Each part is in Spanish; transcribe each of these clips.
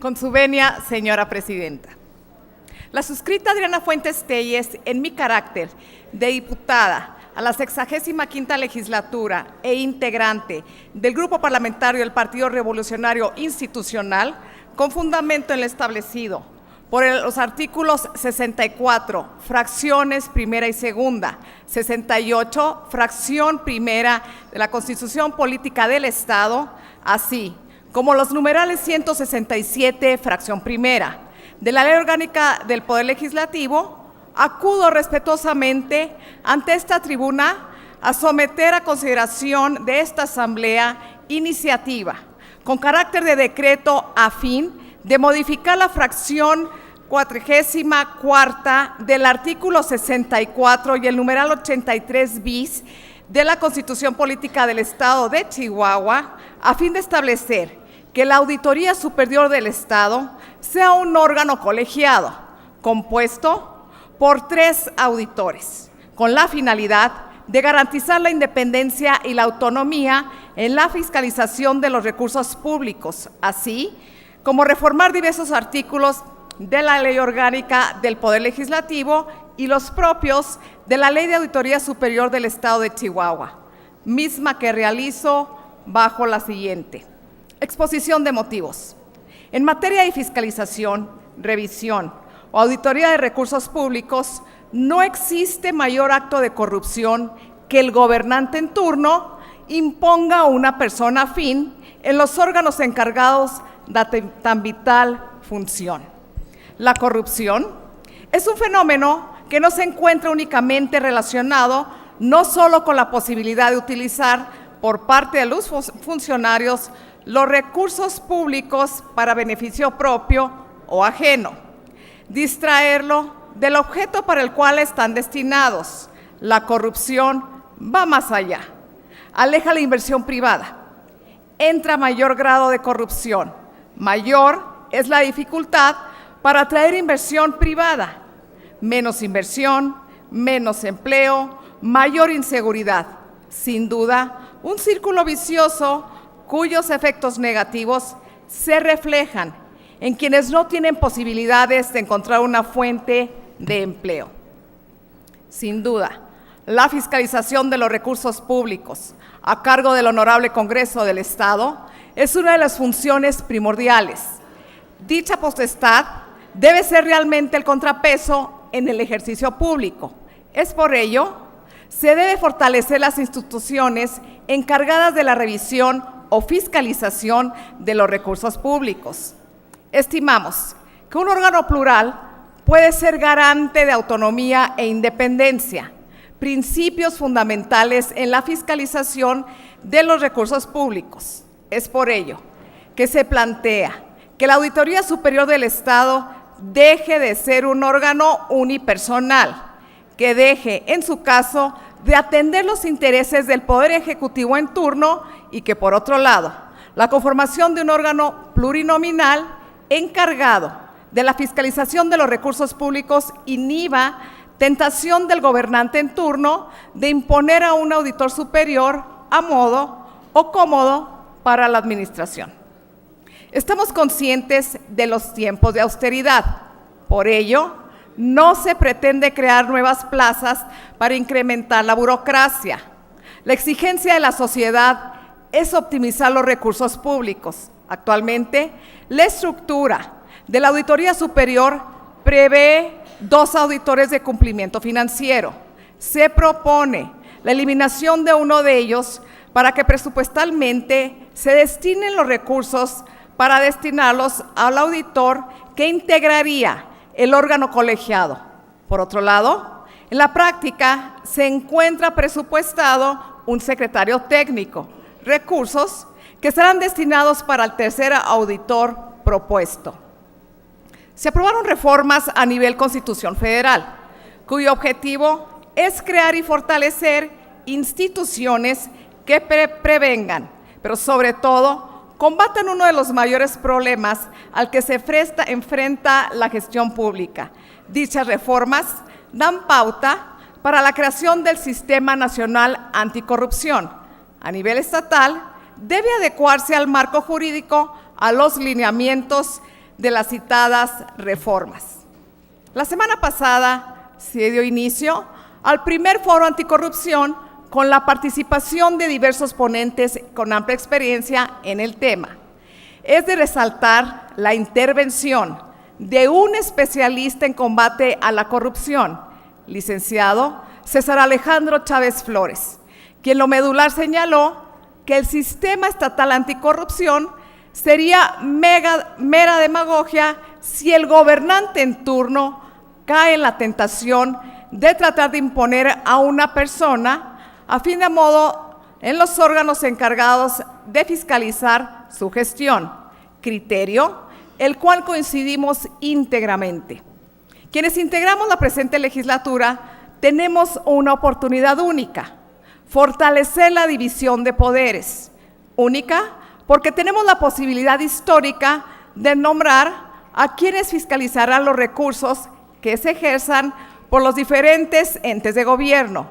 Con su venia, señora presidenta. La suscrita Adriana Fuentes Telles, en mi carácter de diputada a la 65ª legislatura e integrante del Grupo Parlamentario del Partido Revolucionario Institucional, con fundamento en lo establecido por los artículos 64, fracciones primera y segunda, 68, fracción primera de la Constitución Política del Estado, así como los numerales 167, fracción primera, de la Ley Orgánica del Poder Legislativo, acudo respetuosamente ante esta tribuna a someter a consideración de esta Asamblea iniciativa con carácter de decreto a fin de modificar la fracción 44ª del artículo 64 y el numeral 83 bis de la Constitución Política del Estado de Chihuahua, a fin de establecer que la Auditoría Superior del Estado sea un órgano colegiado, compuesto por 3 auditores, con la finalidad de garantizar la independencia y la autonomía en la fiscalización de los recursos públicos, así como reformar diversos artículos de la Ley Orgánica del Poder Legislativo y los propios de la Ley de Auditoría Superior del Estado de Chihuahua, misma que realizo bajo la siguiente exposición de motivos. En materia de fiscalización, revisión o auditoría de recursos públicos, no existe mayor acto de corrupción que el gobernante en turno imponga a una persona afín en los órganos encargados de tan vital función. La corrupción es un fenómeno que no se encuentra únicamente relacionado no solo con la posibilidad de utilizar por parte de los funcionarios los recursos públicos para beneficio propio o ajeno, distraerlo del objeto para el cual están destinados. La corrupción va más allá, aleja la inversión privada, entra mayor grado de corrupción, mayor es la dificultad para atraer inversión privada, menos inversión, menos empleo, mayor inseguridad. Sin duda, un círculo vicioso cuyos efectos negativos se reflejan en quienes no tienen posibilidades de encontrar una fuente de empleo. Sin duda, la fiscalización de los recursos públicos a cargo del Honorable Congreso del Estado es una de las funciones primordiales. Dicha potestad debe ser realmente el contrapeso en el ejercicio público. Es por ello, se debe fortalecer las instituciones encargadas de la revisión o fiscalización de los recursos públicos. Estimamos que un órgano plural puede ser garante de autonomía e independencia, principios fundamentales en la fiscalización de los recursos públicos. Es por ello que se plantea que la Auditoría Superior del Estado deje de ser un órgano unipersonal, que deje, en su caso, de atender los intereses del Poder Ejecutivo en turno y que, por otro lado, la conformación de un órgano plurinominal encargado de la fiscalización de los recursos públicos inhiba tentación del gobernante en turno de imponer a un auditor superior a modo o cómodo para la administración. Estamos conscientes de los tiempos de austeridad, por ello, no se pretende crear nuevas plazas para incrementar la burocracia. La exigencia de la sociedad es optimizar los recursos públicos. Actualmente, la estructura de la Auditoría Superior prevé 2 auditores de cumplimiento financiero. Se propone la eliminación de uno de ellos para que presupuestalmente se destinen los recursos para destinarlos al auditor que integraría el órgano colegiado. Por otro lado, en la práctica se encuentra presupuestado un secretario técnico, recursos que serán destinados para el tercer auditor propuesto. Se aprobaron reformas a nivel Constitución Federal, cuyo objetivo es crear y fortalecer instituciones que prevengan, pero sobre todo combatan uno de los mayores problemas al que se enfrenta la gestión pública. Dichas reformas dan pauta para la creación del Sistema Nacional Anticorrupción. A nivel estatal, debe adecuarse al marco jurídico, a los lineamientos de las citadas reformas. La semana pasada se dio inicio al primer foro anticorrupción con la participación de diversos ponentes con amplia experiencia en el tema. Es de resaltar la intervención de un especialista en combate a la corrupción, licenciado César Alejandro Chávez Flores, quien lo medular señaló que el sistema estatal anticorrupción sería mera demagogia si el gobernante en turno cae en la tentación de tratar de imponer a una persona a fin de modo en los órganos encargados de fiscalizar su gestión, criterio el cual coincidimos íntegramente. Quienes integramos la presente legislatura tenemos una oportunidad única, fortalecer la división de poderes, única porque tenemos la posibilidad histórica de nombrar a quienes fiscalizarán los recursos que se ejerzan por los diferentes entes de gobierno.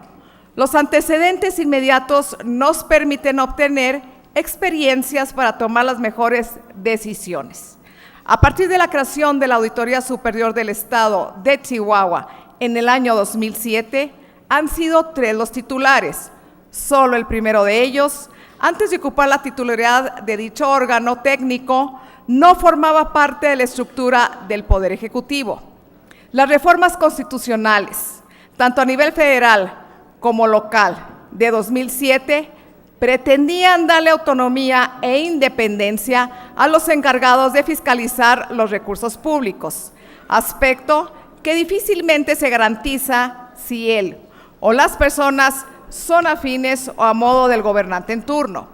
Los antecedentes inmediatos nos permiten obtener experiencias para tomar las mejores decisiones. A partir de la creación de la Auditoría Superior del Estado de Chihuahua en el año 2007, han sido 3 los titulares. Solo el primero de ellos, antes de ocupar la titularidad de dicho órgano técnico, no formaba parte de la estructura del Poder Ejecutivo. Las reformas constitucionales, tanto a nivel federal como local, de 2007, pretendían darle autonomía e independencia a los encargados de fiscalizar los recursos públicos, aspecto que difícilmente se garantiza si él o las personas son afines o a modo del gobernante en turno.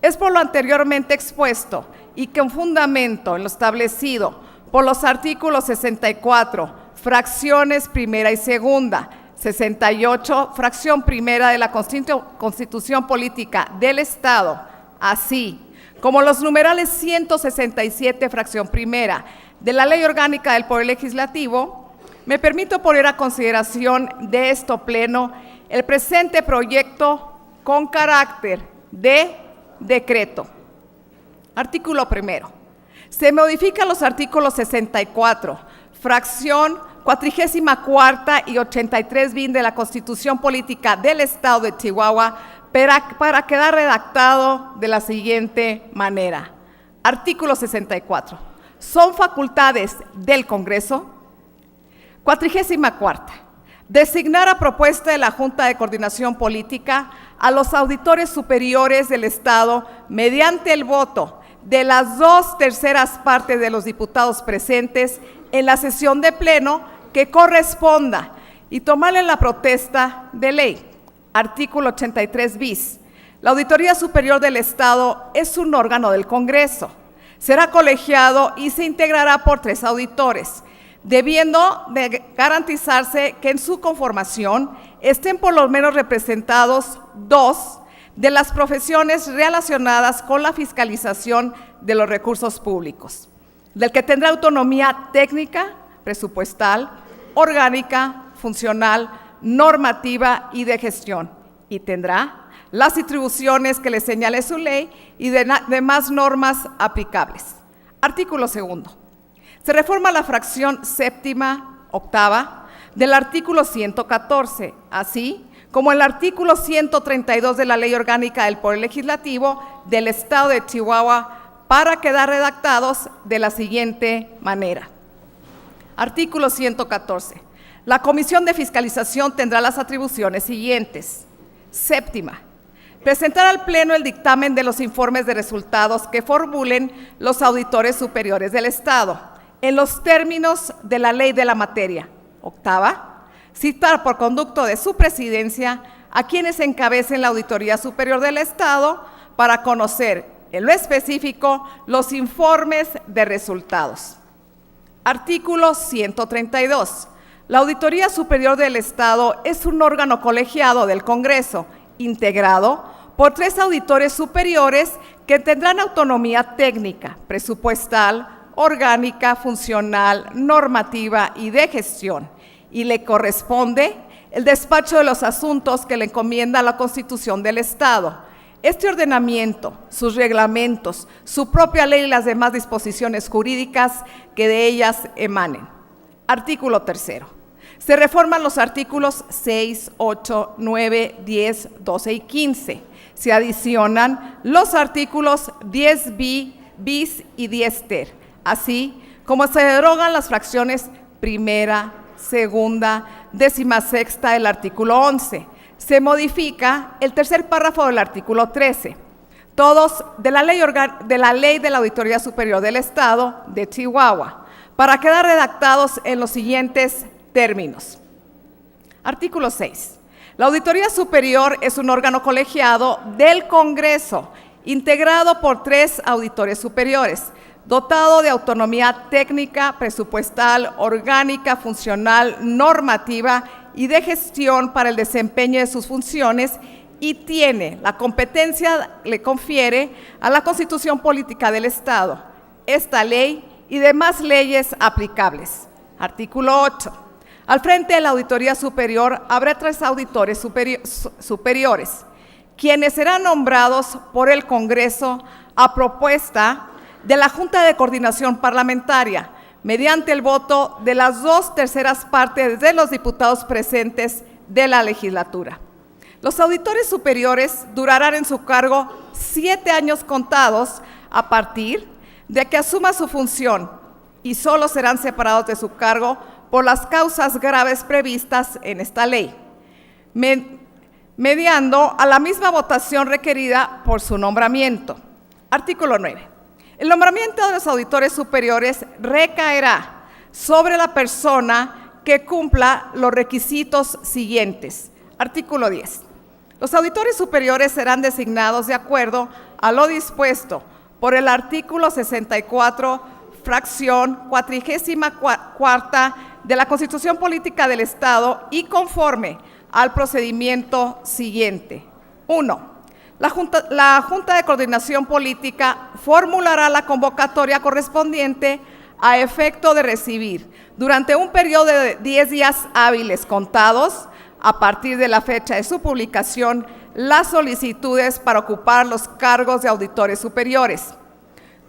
Es por lo anteriormente expuesto y con fundamento en lo establecido por los artículos 64, fracciones primera y segunda, 68, fracción primera de la Constitución Política del Estado, así como los numerales 167, fracción primera de la Ley Orgánica del Poder Legislativo, me permito poner a consideración de este pleno el presente proyecto con carácter de decreto. Artículo primero. Se modifican los artículos 64, fracción 44 y 83 bis de la Constitución Política del Estado de Chihuahua para quedar redactado de la siguiente manera. Artículo 64. Son facultades del Congreso. 44. Designar a propuesta de la Junta de Coordinación Política a los auditores superiores del Estado mediante el voto de las 2/3 partes de los diputados presentes en la sesión de pleno que corresponda y tomarle la protesta de ley. Artículo 83 bis. La Auditoría Superior del Estado es un órgano del Congreso. Será colegiado y se integrará por 3 auditores, debiendo de garantizarse que en su conformación estén por lo menos representados 2 de las profesiones relacionadas con la fiscalización de los recursos públicos, del que tendrá autonomía técnica, presupuestal, orgánica, funcional, normativa y de gestión, y tendrá las atribuciones que le señale su ley y demás normas aplicables. Artículo segundo. Se reforma la fracción séptima, octava, del artículo 114, así como el artículo 132 de la Ley Orgánica del Poder Legislativo del Estado de Chihuahua para quedar redactados de la siguiente manera. Artículo 114. La Comisión de Fiscalización tendrá las atribuciones siguientes. Séptima. Presentar al Pleno el dictamen de los informes de resultados que formulen los auditores superiores del Estado, en los términos de la ley de la materia. Octava. Citar por conducto de su presidencia a quienes encabecen la Auditoría Superior del Estado para conocer, en lo específico, los informes de resultados. Artículo 132. La Auditoría Superior del Estado es un órgano colegiado del Congreso, integrado por 3 auditores superiores que tendrán autonomía técnica, presupuestal, orgánica, funcional, normativa y de gestión, y le corresponde el despacho de los asuntos que le encomienda la Constitución del Estado, Este ordenamiento, sus reglamentos, su propia ley y las demás disposiciones jurídicas que de ellas emanen. Artículo 3. Se reforman los artículos 6, 8, 9, 10, 12 y 15. Se adicionan los artículos 10 bis y 10 ter, así como se derogan las fracciones primera, segunda, 16ª del artículo 11. Se modifica el tercer párrafo del artículo 13, todos de la Ley de la Auditoría Superior del Estado de Chihuahua, para quedar redactados en los siguientes términos. Artículo 6. La Auditoría Superior es un órgano colegiado del Congreso, integrado por 3 auditores superiores, dotado de autonomía técnica, presupuestal, orgánica, funcional, normativa y de gestión para el desempeño de sus funciones, y tiene la competencia, le confiere a la Constitución Política del Estado, esta ley y demás leyes aplicables. Artículo 8. Al frente de la Auditoría Superior habrá 3 auditores superiores, quienes serán nombrados por el Congreso a propuesta de la Junta de Coordinación Parlamentaria, mediante el voto de las 2/3 partes de los diputados presentes de la legislatura. Los auditores superiores durarán en su cargo 7 años contados a partir de que asuma su función, y solo serán separados de su cargo por las causas graves previstas en esta ley, mediando a la misma votación requerida por su nombramiento. Artículo 9. El nombramiento de los auditores superiores recaerá sobre la persona que cumpla los requisitos siguientes. Artículo 10. Los auditores superiores serán designados de acuerdo a lo dispuesto por el artículo 64, fracción 44 de la Constitución Política del Estado y conforme al procedimiento siguiente. 1. La Junta de Coordinación Política formulará la convocatoria correspondiente a efecto de recibir, durante un periodo de 10 días hábiles contados, a partir de la fecha de su publicación, las solicitudes para ocupar los cargos de auditores superiores.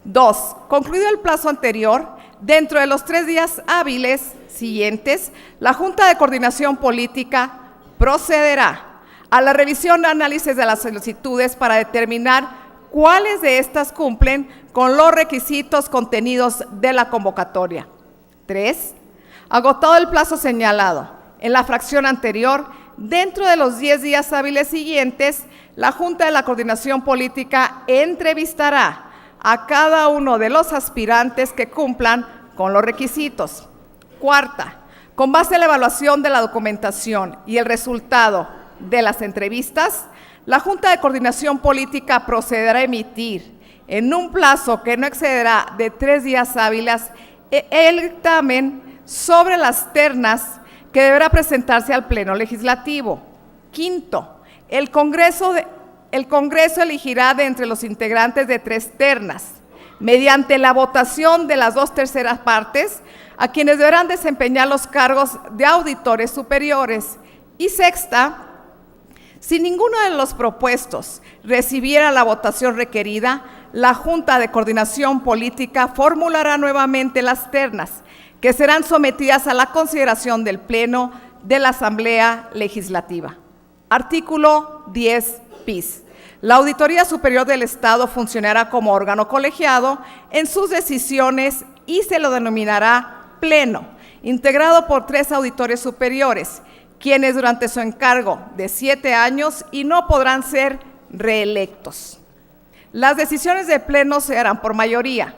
2. Concluido el plazo anterior, dentro de los 3 días hábiles siguientes, la Junta de Coordinación Política procederá a la revisión y análisis de las solicitudes para determinar cuáles de estas cumplen con los requisitos contenidos de la convocatoria. 3. Agotado el plazo señalado en la fracción anterior, dentro de los 10 días hábiles siguientes, la Junta de la Coordinación Política entrevistará a cada uno de los aspirantes que cumplan con los requisitos. 4. Con base en la evaluación de la documentación y el resultado de las entrevistas, la Junta de Coordinación Política procederá a emitir, en un plazo que no excederá de 3 días hábiles, el dictamen sobre las ternas que deberá presentarse al Pleno Legislativo. 5. El Congreso elegirá de entre los integrantes de 3 ternas, mediante la votación de las 2/3 partes, a quienes deberán desempeñar los cargos de auditores superiores. Y 6. Si ninguno de los propuestos recibiera la votación requerida, la Junta de Coordinación Política formulará nuevamente las ternas, que serán sometidas a la consideración del Pleno de la Asamblea Legislativa. Artículo 10 bis. La Auditoría Superior del Estado funcionará como órgano colegiado en sus decisiones y se lo denominará Pleno, integrado por 3 auditores superiores, quienes durante su encargo de 7 años y no podrán ser reelectos. Las decisiones del Pleno se harán por mayoría.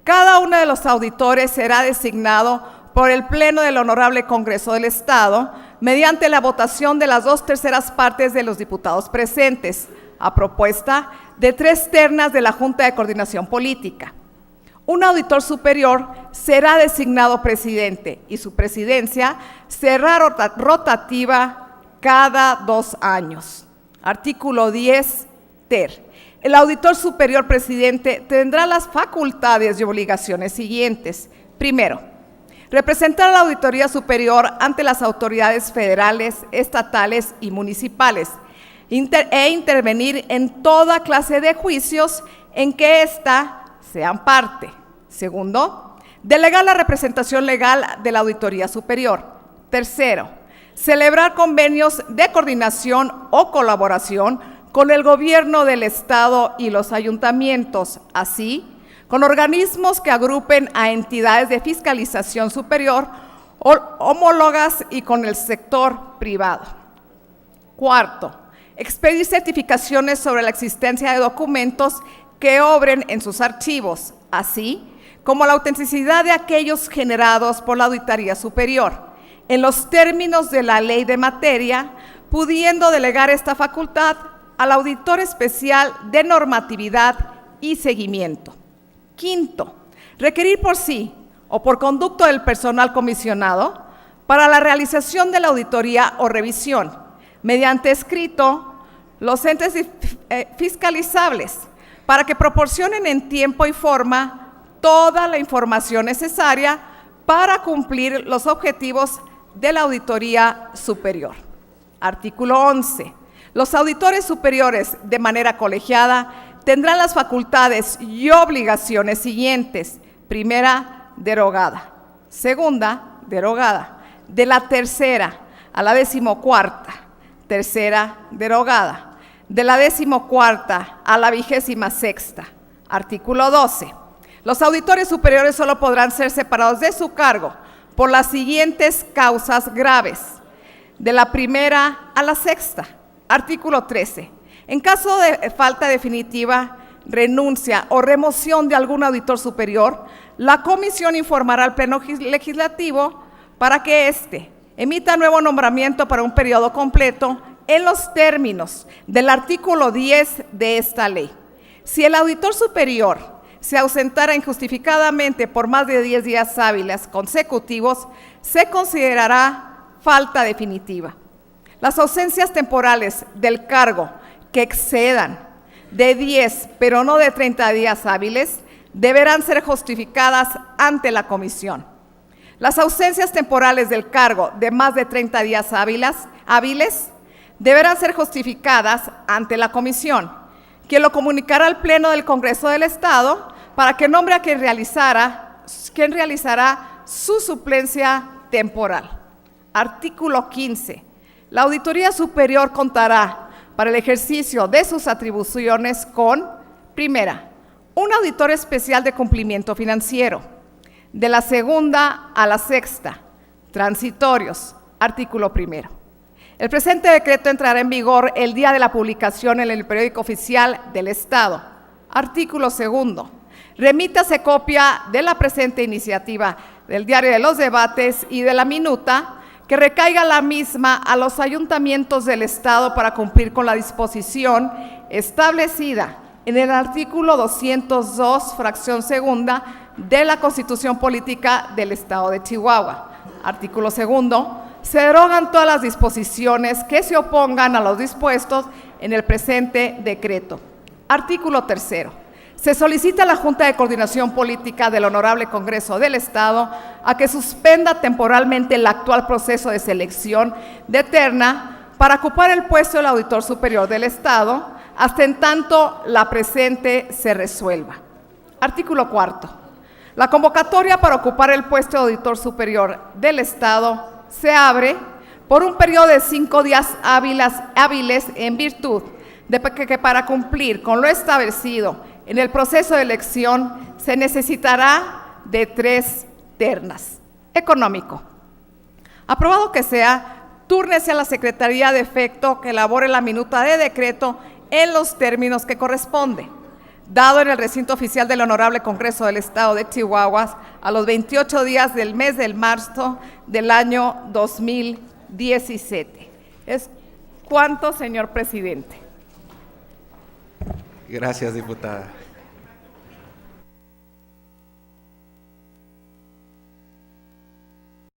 Cada uno de los auditores será designado por el Pleno del Honorable Congreso del Estado mediante la votación de las 2/3 partes de los diputados presentes, a propuesta de 3 ternas de la Junta de Coordinación Política. Un auditor superior será designado presidente y su presidencia será rotativa cada 2 años. Artículo 10 ter. El auditor superior presidente tendrá las facultades y obligaciones siguientes. Primero, representar a la Auditoría Superior ante las autoridades federales, estatales y municipales, e intervenir en toda clase de juicios en que ésta sean parte. Segundo, delegar la representación legal de la Auditoría Superior. Tercero, celebrar convenios de coordinación o colaboración con el gobierno del Estado y los ayuntamientos, así con organismos que agrupen a entidades de fiscalización superior homólogas y con el sector privado. Cuarto, expedir certificaciones sobre la existencia de documentos que obren en sus archivos, así como la autenticidad de aquellos generados por la Auditoría Superior, en los términos de la ley de materia, pudiendo delegar esta facultad al auditor especial de normatividad y seguimiento. Quinto, requerir por sí o por conducto del personal comisionado para la realización de la auditoría o revisión, mediante escrito, los entes fiscalizables, para que proporcionen en tiempo y forma toda la información necesaria para cumplir los objetivos de la Auditoría Superior. Artículo 11. Los auditores superiores, de manera colegiada, tendrán las facultades y obligaciones siguientes. Primera, derogada. Segunda, derogada. De la tercera a la 14ª, tercera, derogada. De la 14ª a la 26ª. Artículo 12. Los auditores superiores solo podrán ser separados de su cargo por las siguientes causas graves. De la primera a la 6ª. Artículo 13. En caso de falta definitiva, renuncia o remoción de algún auditor superior, la comisión informará al Pleno Legislativo para que éste emita nuevo nombramiento para un periodo completo en los términos del artículo 10 de esta ley. Si el auditor superior se ausentara injustificadamente por más de 10 días hábiles consecutivos, se considerará falta definitiva. Las ausencias temporales del cargo que excedan de 10, pero no de 30 días hábiles, deberán ser justificadas ante la comisión. Las ausencias temporales del cargo de más de 30 días hábiles deberán ser justificadas ante la comisión, quien lo comunicará al Pleno del Congreso del Estado para que nombre a quien realizará su suplencia temporal. Artículo 15. La Auditoría Superior contará para el ejercicio de sus atribuciones con, primera, un auditor especial de cumplimiento financiero. De la 2ª a la 6ª, transitorios. Artículo 1. El presente decreto entrará en vigor el día de la publicación en el periódico oficial del Estado. Artículo 2. Remítase copia de la presente iniciativa del Diario de los Debates y de la minuta que recaiga la misma a los ayuntamientos del Estado para cumplir con la disposición establecida en el artículo 202, fracción 2, de la Constitución Política del Estado de Chihuahua. Artículo 2. Se derogan todas las disposiciones que se opongan a los dispuestos en el presente decreto. Artículo 3. Se solicita a la Junta de Coordinación Política del Honorable Congreso del Estado a que suspenda temporalmente el actual proceso de selección de terna para ocupar el puesto del Auditor Superior del Estado, hasta en tanto la presente se resuelva. Artículo 4. La convocatoria para ocupar el puesto de Auditor Superior del Estado se abre por un periodo de 5 días hábiles en virtud de que para cumplir con lo establecido en el proceso de elección se necesitará de 3 ternas. Económico. Aprobado que sea, túrnese a la Secretaría de Efecto que elabore la minuta de decreto en los términos que corresponde, dado en el recinto oficial del Honorable Congreso del Estado de Chihuahua a los 28 días del mes de marzo del año 2017. ¿Es cuánto, señor presidente? Gracias, diputada.